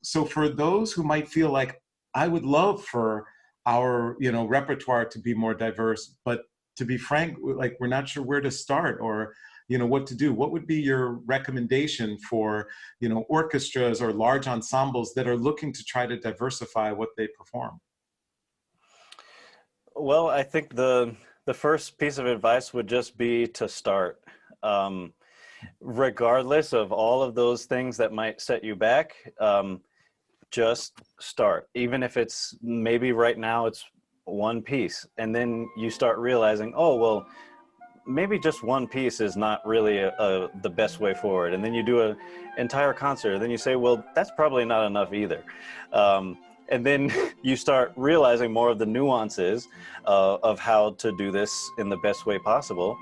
so for those who might feel like, I would love for our, repertoire to be more diverse, but to be frank, like we're not sure where to start or, what to do. What would be your recommendation for, orchestras or large ensembles that are looking to try to diversify what they perform? Well, I think the first piece of advice would just be to start. Regardless of all of those things that might set you back, just start. Even if it's maybe right now it's one piece, and then you start realizing, oh, well, maybe just one piece is not really the best way forward. And then you do an entire concert, and then you say, well, that's probably not enough either. And then you start realizing more of the nuances of how to do this in the best way possible,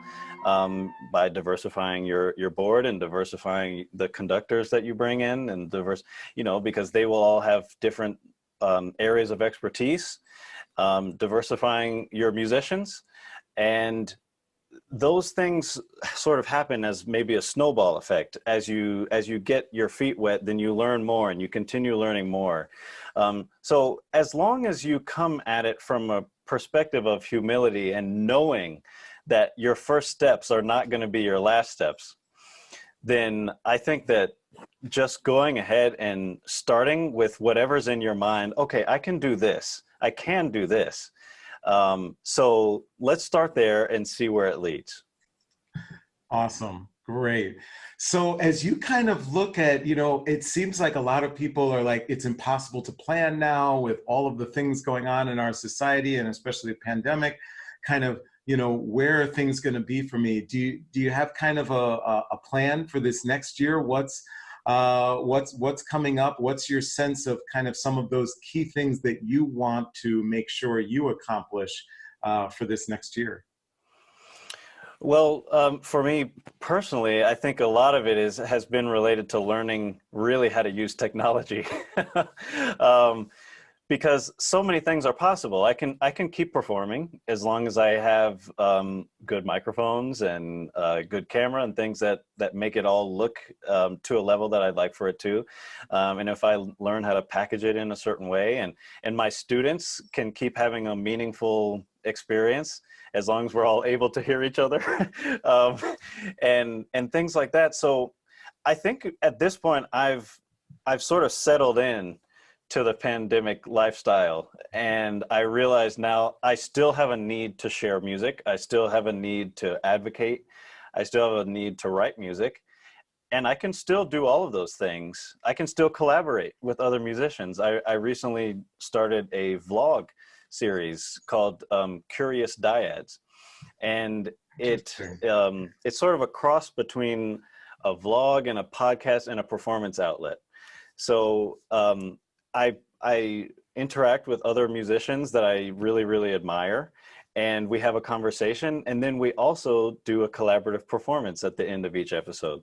by diversifying your board and diversifying the conductors that you bring in, and because they will all have different areas of expertise, diversifying your musicians. And those things sort of happen as maybe a snowball effect. As you get your feet wet, then you learn more and you continue learning more. So as long as you come at it from a perspective of humility and knowing that your first steps are not going to be your last steps, then I think that just going ahead and starting with whatever's in your mind, okay, I can do this. I can do this. So let's start there and see where it leads. Awesome. Great. So as you kind of look at, it seems like a lot of people are like, it's impossible to plan now with all of the things going on in our society, and especially the pandemic, kind of, where are things going to be for me? Do you have kind of a plan for this next year? What's coming up? What's your sense of kind of some of those key things that you want to make sure you accomplish for this next year? Well, for me personally, I think a lot of it has been related to learning really how to use technology. Because so many things are possible. I can keep performing as long as I have good microphones and good camera and things that make it all look to a level that I'd like for it to. And if I learn how to package it in a certain way, and my students can keep having a meaningful experience as long as we're all able to hear each other, and things like that. So I think at this point I've sort of settled in to the pandemic lifestyle, and I realize now I still have a need to share music. I still have a need to advocate. I still have a need to write music, and I can still do all of those things. I can still collaborate with other musicians. I recently started a vlog series called Curious Dyads, and it's sort of a cross between a vlog and a podcast and a performance outlet. So I interact with other musicians that I really, really admire, and we have a conversation, and then we also do a collaborative performance at the end of each episode.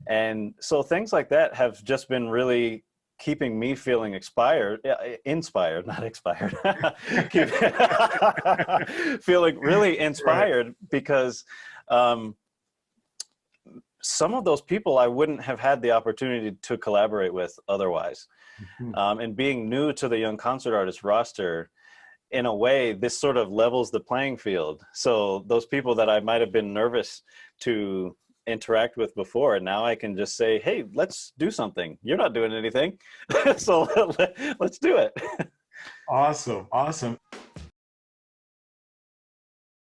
And so things like that have just been really keeping me feeling inspired, not expired, feeling really inspired, right? Because some of those people I wouldn't have had the opportunity to collaborate with otherwise. Mm-hmm. And being new to the Young Concert Artist roster, in a way, this sort of levels the playing field. So those people that I might have been nervous to interact with before, and now I can just say, hey, let's do something. You're not doing anything. So let's do it. Awesome.